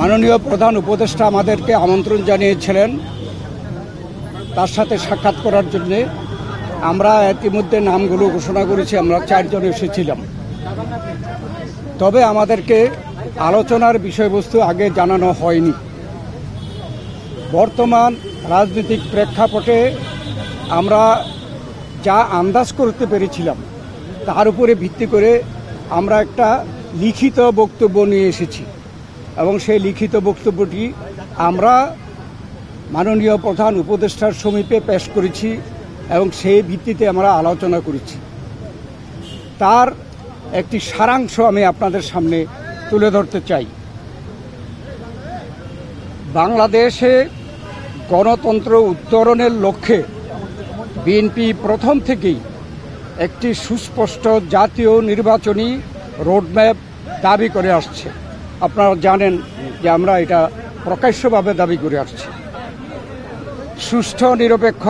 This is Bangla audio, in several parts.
মাননীয় প্রধান উপদেষ্টা আমাদেরকে আমন্ত্রণ জানিয়েছিলেন তার সাথে সাক্ষাৎ করার জন্যে। আমরা ইতিমধ্যে নামগুলো ঘোষণা করেছি, আমরা 4 জন এসেছিলাম। তবে আমাদেরকে আলোচনার বিষয়বস্তু আগে জানানো হয়নি। বর্তমান রাজনৈতিক প্রেক্ষাপটে আমরা যা আন্দাজ করতে পেরেছিলাম তার উপরে ভিত্তি করে আমরা একটা লিখিত বক্তব্য নিয়ে এসেছি এবং সেই লিখিত বক্তব্যটি আমরা মাননীয় প্রধান উপদেষ্টার সমীপে পেশ করেছি এবং সেই ভিত্তিতে আমরা আলোচনা করেছি। তার একটি সারাংশ আমি আপনাদের সামনে তুলে ধরতে চাই। বাংলাদেশে গণতন্ত্র উত্তরণের লক্ষ্যে বিএনপি প্রথম থেকেই একটি সুস্পষ্ট জাতীয় নির্বাচনী রোডম্যাপ দাবি করে আসছে। আপনারা জানেন যে আমরা এটা প্রকাশ্যভাবে দাবি করে আসছি। সুষ্ঠু, নিরপেক্ষ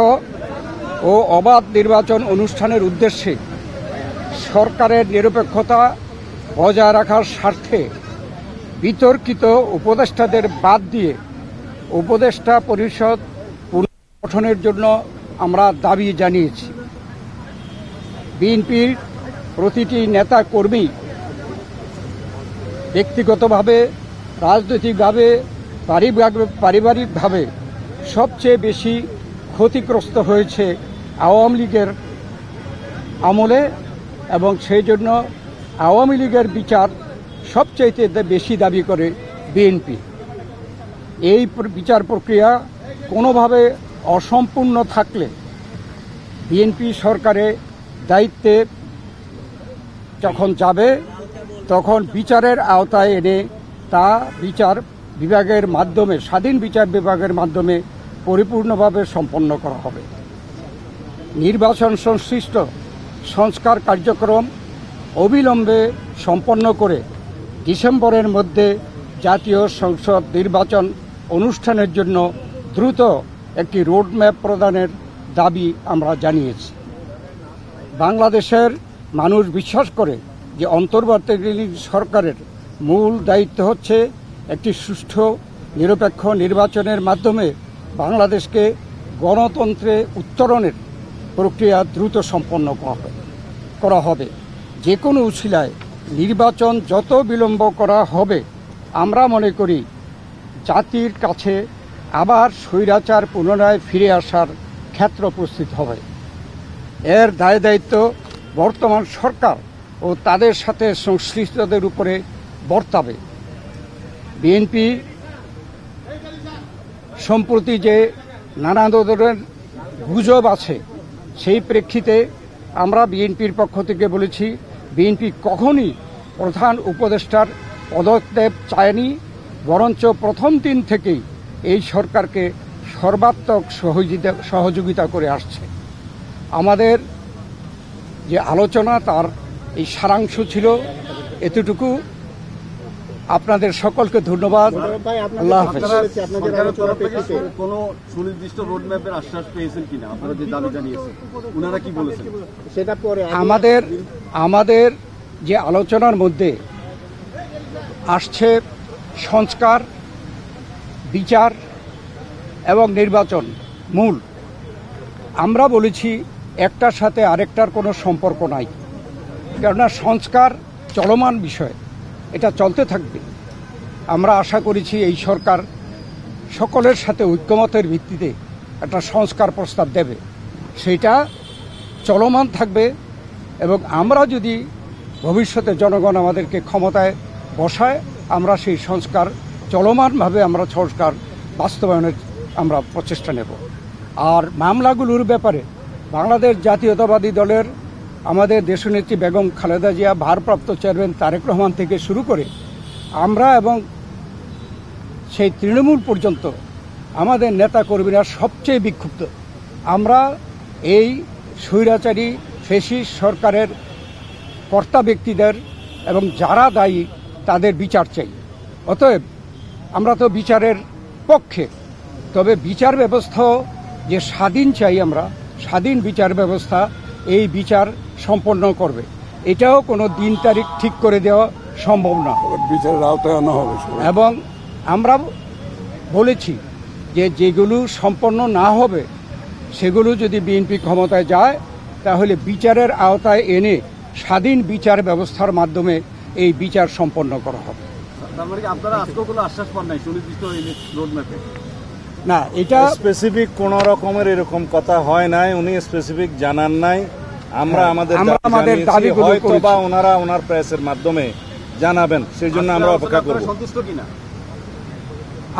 ও অবাধ নির্বাচন অনুষ্ঠানের উদ্দেশ্যে সরকারের নিরপেক্ষতা বজায় রাখার স্বার্থে বিতর্কিত উপদেষ্টাদের বাদ দিয়ে উপদেষ্টা পরিষদ পুনর্গঠনের জন্য আমরা দাবি জানিয়েছি। বিএনপির প্রতিটি নেতা কর্মী ব্যক্তিগতভাবে, রাজনৈতিকভাবে, পারিবারিকভাবে সবচেয়ে বেশি ক্ষতিগ্রস্ত হয়েছে আওয়ামী লীগের আমলে এবং সেই জন্য আওয়ামী লীগের বিচার সবচাইতে বেশি দাবি করে বিএনপি। এই বিচার প্রক্রিয়া কোনোভাবে অসম্পূর্ণ থাকলে বিএনপি সরকারে দায়িত্বে যখন যাবে তখন বিচারের আওতায় এনে তা বিচার বিভাগের মাধ্যমে, স্বাধীন বিচার বিভাগের মাধ্যমে পরিপূর্ণভাবে সম্পন্ন করা হবে। নির্বাচন সংশ্লিষ্ট সংস্কার কার্যক্রম অবিলম্বে সম্পন্ন করে ডিসেম্বরের মধ্যে জাতীয় সংসদ নির্বাচন অনুষ্ঠানের জন্য দ্রুত একটি রোডম্যাপ প্রদানের দাবি আমরা জানিয়েছি। বাংলাদেশের মানুষ বিশ্বাস করে যে অন্তর্বর্তীকালীন সরকারের মূল দায়িত্ব হচ্ছে একটি সুষ্ঠু, নিরপেক্ষ নির্বাচনের মাধ্যমে বাংলাদেশকে গণতন্ত্রে উত্তরণের প্রক্রিয়া দ্রুত সম্পন্ন করা হবে। যে কোনো উছিলায় নির্বাচন যত বিলম্ব করা হবে, আমরা মনে করি জাতির কাছে আবার স্বৈরাচার পুনরায় ফিরে আসার ক্ষেত্র প্রস্তুত হবে। এর দায় দায়িত্ব বর্তমান সরকার ও তাদের সাথে সংশ্লিষ্টদের উপরে বর্তাবে। বিএনপি সম্প্রতি যে নানা ধরনের গুজব আছে, সেই প্রেক্ষিতে আমরা বিএনপির পক্ষ থেকে বলেছি, বিএনপি কখনই প্রধান উপদেষ্টার পদত্যাগ চায়নি, বরঞ্চ প্রথম দিন থেকেই এই সরকারকে সর্বাত্মক সহযোগিতা করে আসছে। আমাদের যে আলোচনা তার এই সারাংশ ছিল এতটুকু। আপনাদের সকলকে ধন্যবাদ। আল্লাহ হাফেজ। কোনো সুনির্দিষ্ট রোডম্যাপের আশ্বাস পেয়েছেন কিনা? আপনারা যে দাবি জানিয়েছেন, ওনারা কি বলেছেন সেটা পরে? আমাদের যে আলোচনার মধ্যে আসছে সংস্কার, বিচার এবং নির্বাচন মূল। আমরা বলেছি একটার সাথে আরেকটার কোনো সম্পর্ক নাই, কেননা সংস্কার চলমান বিষয়, এটা চলতে থাকবে। আমরা আশা করেছি এই সরকার সকলের সাথে ঐক্যমতের ভিত্তিতে একটা সংস্কার প্রস্তাব দেবে, সেটা চলমান থাকবে। এবং আমরা যদি ভবিষ্যতে জনগণ আমাদেরকে ক্ষমতায় বসায়, আমরা সেই সংস্কার চলমানভাবে আমরা সংস্কার বাস্তবায়নের আমরা প্রচেষ্টা নেব। আর মামলাগুলোর ব্যাপারে বাংলাদেশ জাতীয়তাবাদী দলের আমাদের দেশনেত্রী বেগম খালেদা জিয়া, ভারপ্রাপ্ত চেয়ারম্যান তারেক রহমান থেকে শুরু করে আমরা এবং সেই তৃণমূল পর্যন্ত আমাদের নেতা কর্মীরা সবচেয়ে বিক্ষুব্ধ। আমরা এই স্বৈরাচারী ফ্যাসিস্ট সরকারের কর্তা ব্যক্তিদের এবং যারা দায়ী তাদের বিচার চাই। অতএব আমরা তো বিচারের পক্ষে, তবে বিচার ব্যবস্থা যে স্বাধীন চাই, আমরা স্বাধীন বিচার ব্যবস্থা এই বিচার সম্পন্ন করবে। এটাও কোনো দিন তারিখ ঠিক করে দেওয়া সম্ভব না, বিচারের আওতায় আনা হবে। এবং আমরা বলেছি যে যেগুলো সম্পন্ন না হবে সেগুলো যদি বিএনপি ক্ষমতায় যায় তাহলে বিচারের আওতায় এনে স্বাধীন বিচার ব্যবস্থার মাধ্যমে এই বিচার সম্পন্ন করা হবে। তার মানে কি আপনারা আজকেও কোনো আশ্বাস পান নাই সুনির্দিষ্ট রোড ম্যাপে? না, এটা স্পেসিফিক কোন রকমের এরকম কথা হয় নাই, উনি স্পেসিফিক জানান নাই। আমরা আমাদের দাবিগুলো হয়তো বা ওনারা ওনার প্রেসের মাধ্যমে জানাবেন, সেই জন্য আমরা অপেক্ষা করব। সন্তুষ্ট কিনা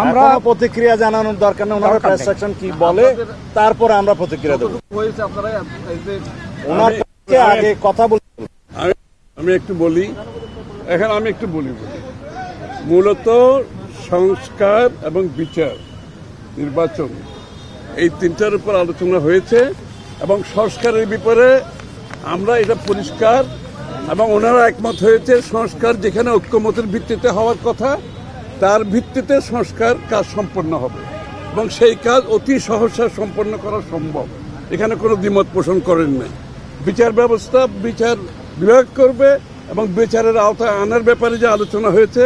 আমরা প্রতিক্রিয়া জানানোর দরকার নেই, ওনার প্রেস সেকশন কি বলে তারপরে আমরা প্রতিক্রিয়া দেব। হয়েছে আপনারা ওনার আগে কথা বলতে আমি একটু বলি, এখন আমি একটু বলি মূলত সংস্কার এবং বিচার নির্বাচন এই তিনটার উপর আলোচনা হয়েছে এবং সংস্কারের ব্যাপারে আমরা এটা পরিষ্কার এবং ওনারা একমত হয়েছে সংস্কার যেখানে ঐক্যমতের ভিত্তিতে হওয়ার কথা তার ভিত্তিতে সংস্কার কাজ সম্পন্ন হবে এবং সেই কাজ অতি সহসা সম্পন্ন করা সম্ভব। এখানে কোনো দ্বিমত পোষণ করেন নাই। বিচার ব্যবস্থা বিচার বিভাগ করবে এবং বিচারের আওতায় আনার ব্যাপারে যে আলোচনা হয়েছে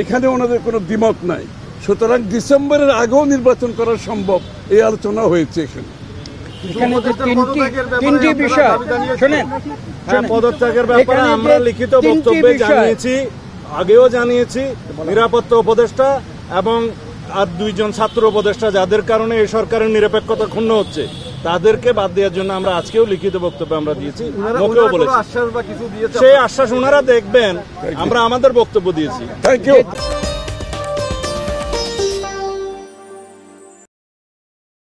এখানে ওনাদের কোনো দ্বিমত নাই। সুতরাং ডিসেম্বরের আগেও নির্বাচন করা সম্ভব এই আলোচনা হয়েছে এখানে। এখানে যে তিনটি বিষয় শোনেন, পদত্যাগের ব্যাপারে আমরা লিখিত বক্তব্যে জানিয়েছি, আগেও জানিয়েছি। নিরাপত্তা উপদেষ্টা এবং আর দুইজন ছাত্র উপদেষ্টা যাদের কারণে এই সরকারের নিরপেক্ষতা ক্ষুণ্ণ হচ্ছে তাদেরকে বাদ দেওয়ার জন্য আমরা আজকেও লিখিত বক্তব্য আমরা দিয়েছি, মুখেও বলেছি। আশ্বাস বা কিছু দিয়েছে সেই আশ্বাস ওনারা দেখবেন, আমরা আমাদের বক্তব্য দিয়েছি। Thank you.